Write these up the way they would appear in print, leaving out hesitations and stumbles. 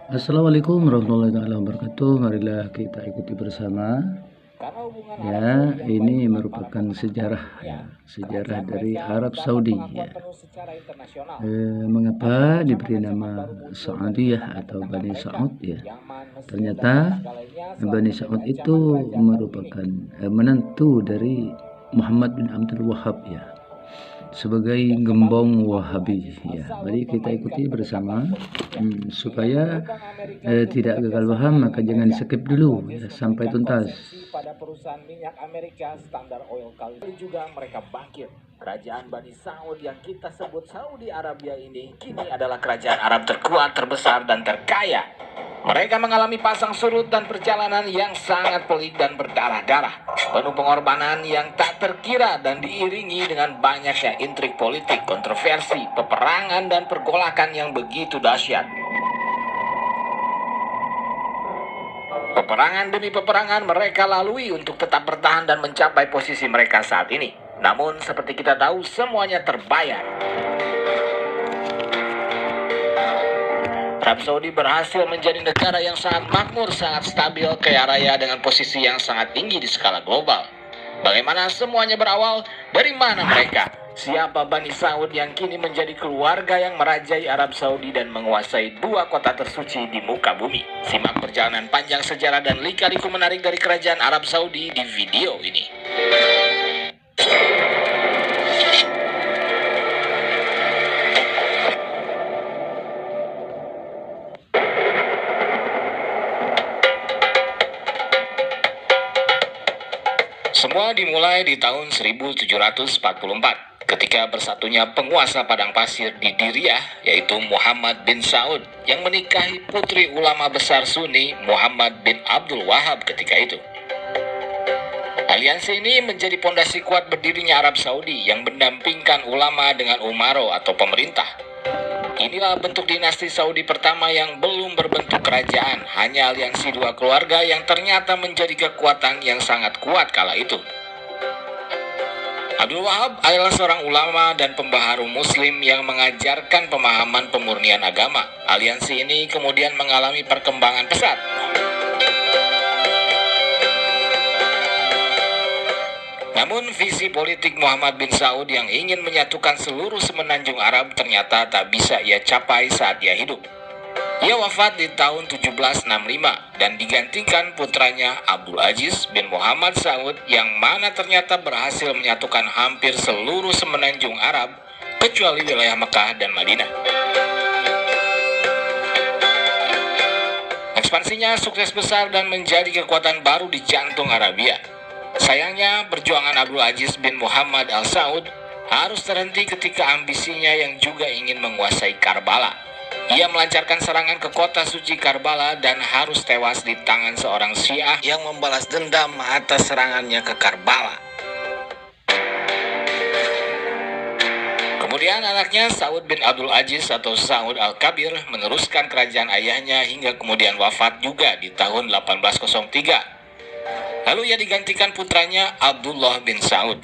Assalamualaikum warahmatullahi wabarakatuh. Marilah kita ikuti bersama. Ya, ini merupakan sejarah dari Arab Saudi. Ya. Mengapa diberi nama Saudiyah atau Bani Saud? Ya, ternyata Bani Saud itu merupakan menantu dari Muhammad bin Abdul Wahab, ya, sebagai gembong Wahabi, ya. Mari kita ikuti bersama supaya tidak gagal paham, maka jangan skip dulu ya, sampai tuntas. Pada perusahaan minyak Amerika Standard Oil kali juga mereka bangkit. Kerajaan Bani Saud yang kita sebut Saudi Arabia ini kini adalah kerajaan Arab terkuat, terbesar, dan terkaya. Mereka mengalami pasang surut dan perjalanan yang sangat pelik dan berdarah-darah, penuh pengorbanan yang tak terkira dan diiringi dengan banyaknya intrik politik, kontroversi, peperangan, dan pergolakan yang begitu dahsyat. Peperangan demi peperangan mereka lalui untuk tetap bertahan dan mencapai posisi mereka saat ini. Namun seperti kita tahu, semuanya terbayar. Arab Saudi berhasil menjadi negara yang sangat makmur, sangat stabil, kaya raya dengan posisi yang sangat tinggi di skala global. Bagaimana semuanya berawal? Dari mana mereka? Siapa Bani Saud yang kini menjadi keluarga yang merajai Arab Saudi dan menguasai dua kota tersuci di muka bumi? Simak perjalanan panjang sejarah dan lika-liku menarik dari kerajaan Arab Saudi di video ini. Semua dimulai di tahun 1744, ketika bersatunya penguasa padang pasir di Diriyah, yaitu Muhammad bin Saud, yang menikahi putri ulama besar Sunni Muhammad bin Abdul Wahab ketika itu. Aliansi ini menjadi pondasi kuat berdirinya Arab Saudi yang mendampingkan ulama dengan umaro atau pemerintah. Inilah bentuk dinasti Saudi pertama yang belum berbentuk kerajaan, hanya aliansi dua keluarga yang ternyata menjadi kekuatan yang sangat kuat kala itu. Abdul Wahab adalah seorang ulama dan pembaharu muslim yang mengajarkan pemahaman pemurnian agama. Aliansi ini kemudian mengalami perkembangan pesat. Namun visi politik Muhammad bin Saud yang ingin menyatukan seluruh semenanjung Arab ternyata tak bisa ia capai saat ia hidup. Ia wafat di tahun 1765 dan digantikan putranya Abdul Aziz bin Muhammad Saud yang mana ternyata berhasil menyatukan hampir seluruh semenanjung Arab kecuali wilayah Mekah dan Madinah. Ekspansinya sukses besar dan menjadi kekuatan baru di jantung Arabia. Sayangnya, perjuangan Abdul Aziz bin Muhammad al-Saud harus terhenti ketika ambisinya yang juga ingin menguasai Karbala. Ia melancarkan serangan ke kota suci Karbala dan harus tewas di tangan seorang Syiah yang membalas dendam atas serangannya ke Karbala. Kemudian anaknya Saud bin Abdul Aziz atau Saud al-Kabir meneruskan kerajaan ayahnya hingga kemudian wafat juga di tahun 1803. Lalu ia digantikan putranya Abdullah bin Saud.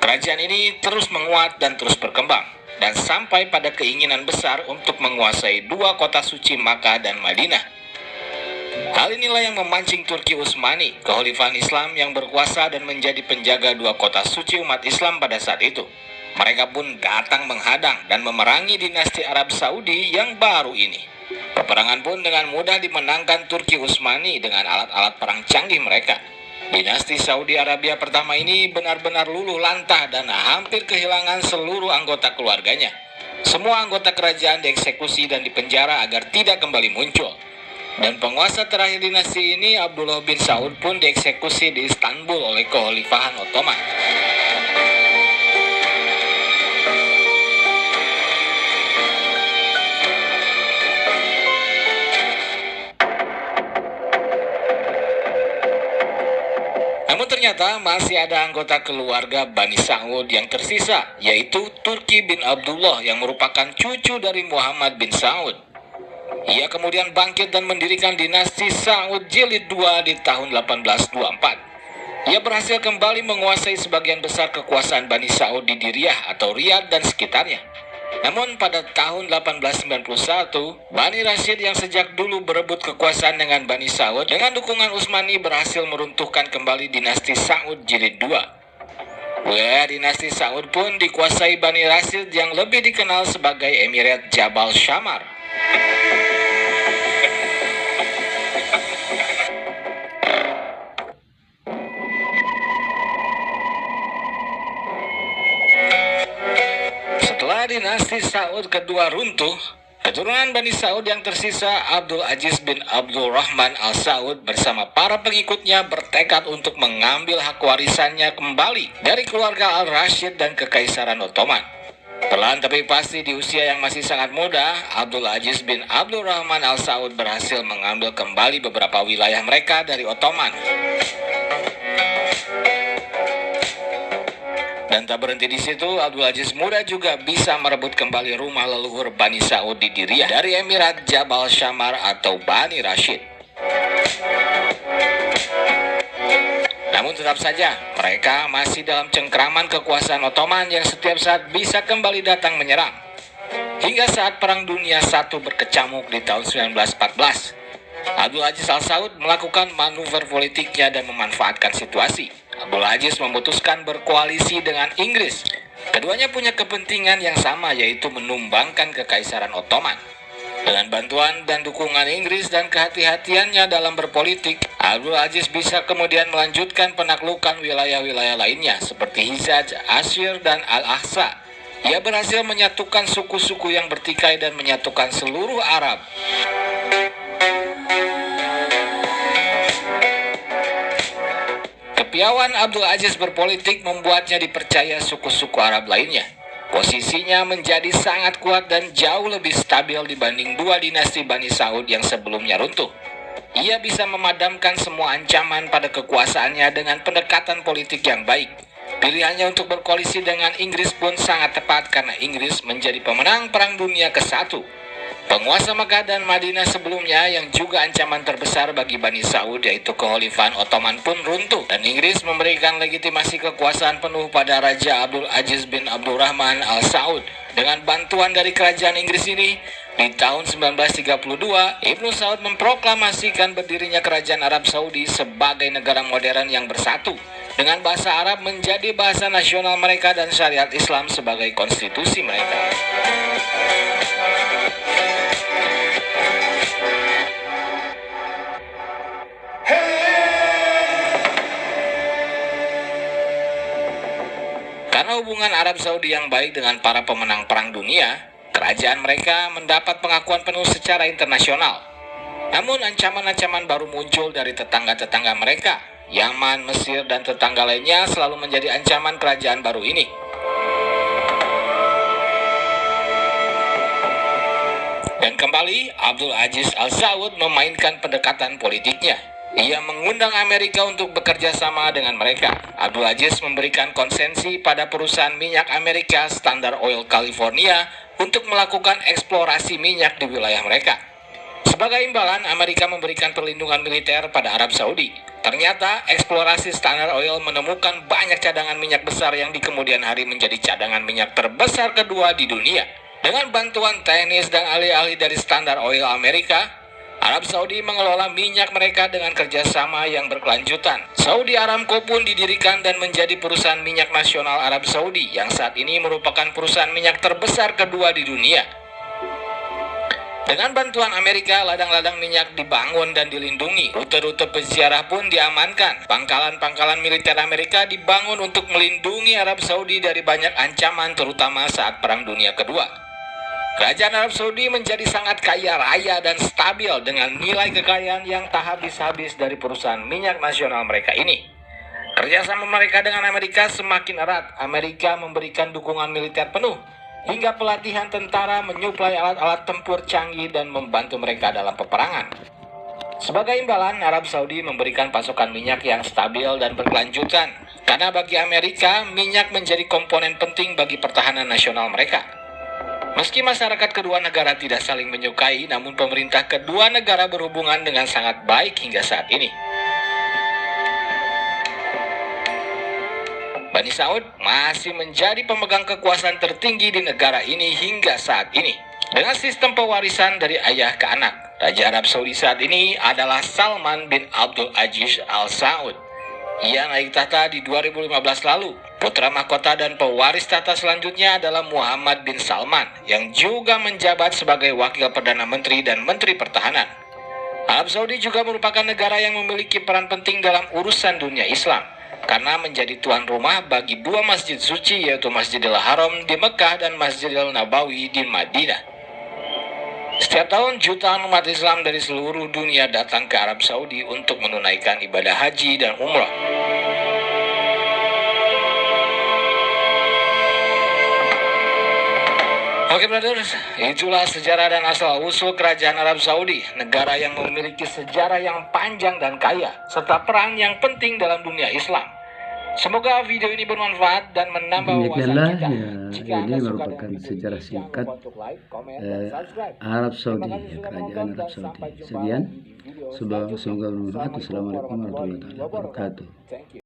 Kerajaan ini terus menguat dan terus berkembang, dan sampai pada keinginan besar untuk menguasai dua kota suci Makkah dan Madinah. Hal inilah yang memancing Turki Utsmani, kekhalifahan Islam yang berkuasa dan menjadi penjaga dua kota suci umat Islam pada saat itu. Mereka pun datang menghadang dan memerangi dinasti Arab Saudi yang baru ini. Peperangan pun dengan mudah dimenangkan Turki Utsmani dengan alat-alat perang canggih mereka. Dinasti Saudi Arabia pertama ini benar-benar luluh lantah dan hampir kehilangan seluruh anggota keluarganya. Semua anggota kerajaan dieksekusi dan dipenjara agar tidak kembali muncul. Dan penguasa terakhir dinasti ini, Abdullah bin Saud, pun dieksekusi di Istanbul oleh kekhalifahan Ottoman. Namun ternyata masih ada anggota keluarga Bani Saud yang tersisa, yaitu Turki bin Abdullah yang merupakan cucu dari Muhammad bin Saud. Ia kemudian bangkit dan mendirikan dinasti Saud Jilid II di tahun 1824. Ia berhasil kembali menguasai sebagian besar kekuasaan Bani Saud di Diriyah atau Riyadh dan sekitarnya. Namun pada tahun 1891, Bani Rashid yang sejak dulu berebut kekuasaan dengan Bani Saud dengan dukungan Utsmani berhasil meruntuhkan kembali dinasti Saud Jilid II. Wilayah dinasti Saud pun dikuasai Bani Rashid yang lebih dikenal sebagai Emirat Jabal Shammar. Setelah dinasti Saud kedua runtuh, keturunan Bani Saud yang tersisa, Abdul Aziz bin Abdul Rahman Al-Saud bersama para pengikutnya bertekad untuk mengambil hak warisannya kembali dari keluarga Al-Rashid dan Kekaisaran Ottoman. Perlahan tapi pasti di usia yang masih sangat muda, Abdul Aziz bin Abdul Rahman Al-Saud berhasil mengambil kembali beberapa wilayah mereka dari Ottoman. Dan tak berhenti di situ, Abdul Aziz muda juga bisa merebut kembali rumah leluhur Bani Saud di Diriyah dari Emirat Jabal Shammar atau Bani Rashid. Namun tetap saja, mereka masih dalam cengkraman kekuasaan Ottoman yang setiap saat bisa kembali datang menyerang. Hingga saat Perang Dunia I berkecamuk di tahun 1914, Abdul Aziz Al-Saud melakukan manuver politiknya dan memanfaatkan situasi. Abdul Aziz memutuskan berkoalisi dengan Inggris. Keduanya punya kepentingan yang sama, yaitu menumbangkan Kekaisaran Ottoman. Dengan bantuan dan dukungan Inggris dan kehati-hatiannya dalam berpolitik, Abdul Aziz bisa kemudian melanjutkan penaklukan wilayah-wilayah lainnya seperti Hijaz, Asyir, dan Al-Aqsa. Ia berhasil menyatukan suku-suku yang bertikai dan menyatukan seluruh Arab. Kepiawaian Abdul Aziz berpolitik membuatnya dipercaya suku-suku Arab lainnya. Posisinya menjadi sangat kuat dan jauh lebih stabil dibanding dua dinasti Bani Saud yang sebelumnya runtuh. Ia bisa memadamkan semua ancaman pada kekuasaannya dengan pendekatan politik yang baik. Pilihannya untuk berkoalisi dengan Inggris pun sangat tepat karena Inggris menjadi pemenang Perang Dunia ke-1. Penguasa Makkah dan Madinah sebelumnya yang juga ancaman terbesar bagi Bani Saud yaitu Kekhalifahan Ottoman pun runtuh dan Inggris memberikan legitimasi kekuasaan penuh pada Raja Abdul Aziz bin Abdul Rahman Al-Saud. Dengan bantuan dari kerajaan Inggris ini, di tahun 1932, Ibnu Saud memproklamasikan berdirinya Kerajaan Arab Saudi sebagai negara modern yang bersatu, dengan bahasa Arab menjadi bahasa nasional mereka dan syariat Islam sebagai konstitusi mereka. Karena hubungan Arab Saudi yang baik dengan para pemenang Perang Dunia, kerajaan mereka mendapat pengakuan penuh secara internasional. Namun ancaman-ancaman baru muncul dari tetangga-tetangga mereka. Yaman, Mesir, dan tetangga lainnya selalu menjadi ancaman kerajaan baru ini. Dan kembali, Abdul Aziz Al-Saud memainkan pendekatan politiknya. Ia mengundang Amerika untuk bekerja sama dengan mereka. Abdul Aziz memberikan konsensi pada perusahaan minyak Amerika Standard Oil California untuk melakukan eksplorasi minyak di wilayah mereka. Sebagai imbalan, Amerika memberikan perlindungan militer pada Arab Saudi. Ternyata, eksplorasi Standard Oil menemukan banyak cadangan minyak besar yang di kemudian hari menjadi cadangan minyak terbesar kedua di dunia. Dengan bantuan teknis dan ahli-ahli dari Standard Oil Amerika, Arab Saudi mengelola minyak mereka dengan kerjasama yang berkelanjutan. Saudi Aramco pun didirikan dan menjadi perusahaan minyak nasional Arab Saudi yang saat ini merupakan perusahaan minyak terbesar kedua di dunia. Dengan bantuan Amerika, ladang-ladang minyak dibangun dan dilindungi. Rute-rute peziarah pun diamankan. Pangkalan-pangkalan militer Amerika dibangun untuk melindungi Arab Saudi dari banyak ancaman terutama saat Perang Dunia Kedua. Kerajaan Arab Saudi menjadi sangat kaya raya dan stabil dengan nilai kekayaan yang tak habis-habis dari perusahaan minyak nasional mereka ini. Kerjasama mereka dengan Amerika semakin erat. Amerika memberikan dukungan militer penuh, hingga pelatihan tentara, menyuplai alat-alat tempur canggih dan membantu mereka dalam peperangan. Sebagai imbalan, Arab Saudi memberikan pasokan minyak yang stabil dan berkelanjutan. Karena bagi Amerika, minyak menjadi komponen penting bagi pertahanan nasional mereka. Meski masyarakat kedua negara tidak saling menyukai, namun pemerintah kedua negara berhubungan dengan sangat baik hingga saat ini. Bani Saud masih menjadi pemegang kekuasaan tertinggi di negara ini hingga saat ini. Dengan sistem pewarisan dari ayah ke anak, Raja Arab Saudi saat ini adalah Salman bin Abdul Aziz Al Saud. Ia naik tahta di 2015 lalu. Putra mahkota dan pewaris tahta selanjutnya adalah Muhammad bin Salman, yang juga menjabat sebagai Wakil Perdana Menteri dan Menteri Pertahanan. Arab Saudi juga merupakan negara yang memiliki peran penting dalam urusan dunia Islam, karena menjadi tuan rumah bagi dua masjid suci, yaitu Masjidil Haram di Mekah dan Masjidil Nabawi di Madinah. Setiap tahun jutaan umat Islam dari seluruh dunia datang ke Arab Saudi untuk menunaikan ibadah haji dan umrah. Oke brothers, itulah sejarah dan asal-usul kerajaan Arab Saudi, negara yang memiliki sejarah yang panjang dan kaya, serta peran yang penting dalam dunia Islam. Semoga video ini bermanfaat dan menambah wawasan Demikianlah kita. ya, ini merupakan sejarah singkat Arab Saudi, ya, kerajaan Arab Saudi. Sekian, semoga bermanfaat. Wassalamualaikum warahmatullahi wabarakatuh.